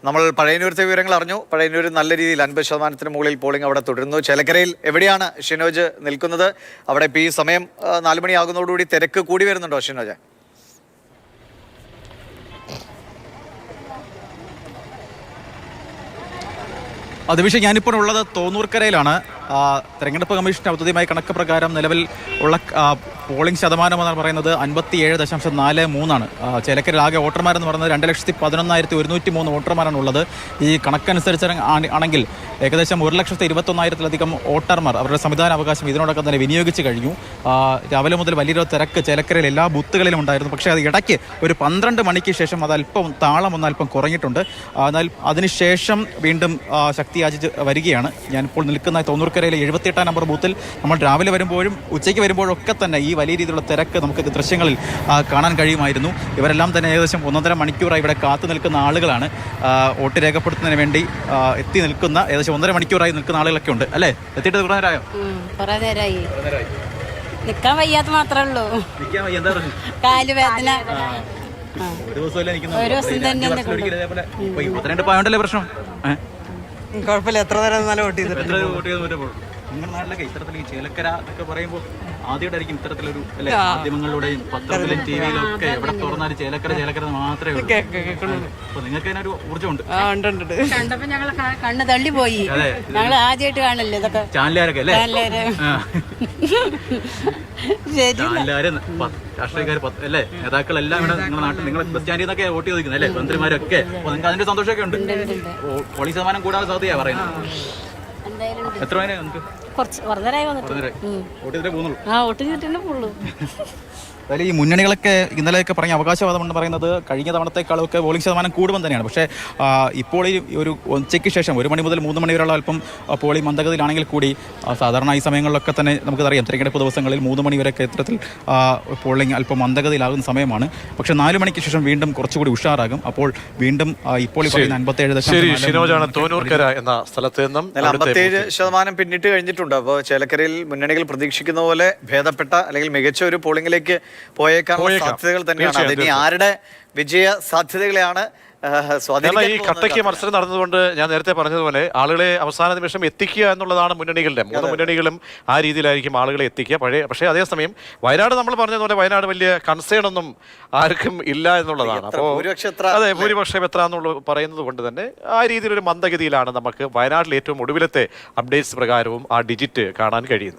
നമ്മൾ പഴയന്നൂരത്തെ വിവരങ്ങൾ അറിഞ്ഞു. പഴയന്നൂർ നല്ല രീതിയിൽ 50% മുകളിൽ പോളിംഗ് അവിടെ തുടരുന്നു. ചേലക്കരയിൽ എവിടെയാണ് ഷിനോജ് നിൽക്കുന്നത്? അവിടെ ഇപ്പോൾ ഈ സമയം 4 മണിയാകുന്നതോടുകൂടി തിരക്ക് കൂടി വരുന്നുണ്ടോ ഷിനോജ്? ദിവിഷ, ഞാനിപ്പോൾ ഉള്ളത് തോന്നൂർക്കരയിലാണ്. തെരഞ്ഞെടുപ്പ് കമ്മീഷന്റെ ഔദ്യോഗികമായ കണക്ക് പ്രകാരം നിലവിൽ ഉള്ള പോളിംഗ് ശതമാനം എന്നാണ് പറയുന്നത് 57.43. ചേലക്കരയിൽ ആകെ വോട്ടർമാരെന്ന് പറയുന്നത് 2,11,103 വോട്ടർമാരാണ് ഉള്ളത്. ഈ കണക്കനുസരിച്ച് ആണെങ്കിൽ ഏകദേശം 1,21,000-ലധികം വോട്ടർമാർ അവരുടെ സംവിധാന അവകാശം ഇതിനോടൊപ്പം തന്നെ വിനിയോഗിച്ച് കഴിഞ്ഞു. രാവിലെ മുതൽ വലിയൊരു തിരക്ക് ചേലക്കരയിൽ എല്ലാ ബൂത്തുകളിലും ഉണ്ടായിരുന്നു. പക്ഷേ അത് ഇടയ്ക്ക് ഒരു 12 മണിക്ക് ശേഷം അത് അല്പം താളം ഒന്നല്പം കുറഞ്ഞിട്ടുണ്ട്. എന്നാൽ അതിനുശേഷം വീണ്ടും ശക്തിയാർജിച്ച് വരികയാണ്. ഞാനിപ്പോൾ നിൽക്കുന്ന തോന്നൂർക്കരയിലെ 78-ാം നമ്പർ ബൂത്തിൽ നമ്മൾ രാവിലെ വരുമ്പോഴും ഉച്ചയ്ക്ക് വരുമ്പോഴും ഒക്കെ തന്നെ ഈ വലിയ രീതിയിലുള്ള തിരക്ക് നമുക്ക് ദൃശ്യങ്ങളിൽ കാണാൻ കഴിയുമായിരുന്നു. ഇവരെല്ലാം തന്നെ ഏകദേശം 1.5 മണിക്കൂറായി ഇവിടെ കാത്തു നിൽക്കുന്ന ആളുകളാണ്. വോട്ട് രേഖപ്പെടുത്തുന്നതിന് വേണ്ടി എത്തി നിൽക്കുന്ന ഏകദേശം 1.5 മണിക്കൂറായി നിൽക്കുന്ന ആളുകളൊക്കെ ഉണ്ട് അല്ലേ? എത്തിയിട്ട് കുറേ നേരമായോ? കുറേ നേരമായി. നിൽക്കാൻ വയ്യാത്ത മാത്രമേ ഉള്ളൂ. കാലുവേദന. ഒരു ദിവസം പ്രശ്നം കുഴപ്പമില്ല. എത്ര നേരം നല്ല വോട്ട് ചെയ്തിട്ട് നിങ്ങളുടെ നാട്ടിലൊക്കെ ഇത്തരത്തിൽ ഈ ചേലക്കര എന്നൊക്കെ പറയുമ്പോൾ ആദ്യമായിട്ടായിരിക്കും ഇത്തരത്തിലൊരു അല്ലെ മാധ്യമങ്ങളിലൂടെയും പത്രത്തിലും ടി വിയിലും ഒക്കെ എവിടെ തുറന്നാലും ചേലക്കര മാത്രമേ ഉള്ളൂ. അപ്പൊ നിങ്ങൾക്ക് അതിനൊരു ഊർജ്ജമുണ്ട്. കണ്ടപ്പോ ഞങ്ങൾ കണ്ണ് തള്ളിപ്പോയി. ഞങ്ങൾ ആദ്യമായിട്ട് കാണല്ലേ ഇതൊക്കെ ചാനലുകാരൊക്കെ അല്ലേ? ചാനലുകാര് രാഷ്ട്രീയക്കാർ അല്ലേ നേതാക്കളെല്ലാം ഇവിടെ നിങ്ങളുടെ നാട്ടിൽ നിങ്ങൾ ബസ് സ്റ്റാൻഡിൽ നിന്നൊക്കെ വോട്ട് ചെയ്തിരിക്കുന്നത് അല്ലേ? മന്ത്രിമാരൊക്കെ. അപ്പൊ നിങ്ങൾക്ക് അതിന്റെ സന്തോഷമൊക്കെ ഉണ്ട്. പോളിംഗ് ശതമാനം കൂടാതെ സാധ്യതയാ പറയുന്നത്. എത്ര നിങ്ങൾക്ക് വോട്ട് ചെയ്തിട്ടേ പോകുള്ളൂ. അതായത് ഈ മുന്നണികളൊക്കെ ഇന്നലെയൊക്കെ പറഞ്ഞ അവകാശവാദം എന്ന് പറയുന്നത് കഴിഞ്ഞ തവണത്തേക്കാളൊക്കെ പോളിംഗ് ശതമാനം കൂടുമ്പോൾ തന്നെയാണ്. പക്ഷേ ഇപ്പോൾ ഈ ഒരു ഉച്ചയ്ക്ക് ശേഷം 1 മണി മുതൽ 3 മണി വരെയുള്ള അല്പം പോളിംഗ് മന്ദഗതിയിലാണെങ്കിൽ കൂടി സാധാരണ ഈ സമയങ്ങളിലൊക്കെ തന്നെ നമുക്കറിയാം തിരഞ്ഞെടുപ്പ് ദിവസങ്ങളിൽ 3 മണി വരെയൊക്കെ ഇത്തരത്തിൽ പോളിംഗ് അല്പം മന്ദഗതിയിലാകുന്ന സമയമാണ്. പക്ഷേ 4 മണിക്ക് ശേഷം വീണ്ടും കുറച്ചുകൂടി ഉഷാറാകും. അപ്പോൾ വീണ്ടും ഇപ്പോൾ ഈ പറയുന്ന 57% പിന്നിട്ട് കഴിഞ്ഞിട്ടുണ്ട്. അപ്പോൾ ചേലക്കരയിൽ മുന്നണികൾ പ്രതീക്ഷിക്കുന്ന പോലെ ഭേദപ്പെട്ട അല്ലെങ്കിൽ മികച്ച ഒരു പോളിംഗിലേക്ക് പോയേക്കാനുള്ള സാധ്യതകൾ തന്നെയാണ്. അതിനി ആരുടെ വിജയ സാധ്യതകളെയാണ് ഈ കട്ടയ്ക്ക് മത്സരം നടന്നതുകൊണ്ട് ഞാൻ നേരത്തെ പറഞ്ഞതുപോലെ ആളുകളെ അവസാന നിമിഷം എത്തിക്കുക എന്നുള്ളതാണ് മുന്നണികളുടെ 3 മുന്നണികളും ആ രീതിയിലായിരിക്കും ആളുകളെ എത്തിക്കുക. പക്ഷേ അതേസമയം വയനാട് നമ്മൾ പറഞ്ഞതുപോലെ വയനാട് വലിയ കൺസേൺ ഒന്നും ആർക്കും ഇല്ല എന്നുള്ളതാണ്. അപ്പോൾ അതെ, ഭൂരിപക്ഷം എത്ര എന്നുള്ളത് പറയുന്നത് കൊണ്ട് തന്നെ ആ രീതിയിലൊരു മന്ദഗതിയിലാണ് നമുക്ക് വയനാട്ടിൽ ഏറ്റവും ഒടുവിലത്തെ അപ്ഡേറ്റ്സ് പ്രകാരവും ആ ഡിജിറ്റ് കാണാൻ കഴിയുന്നത്.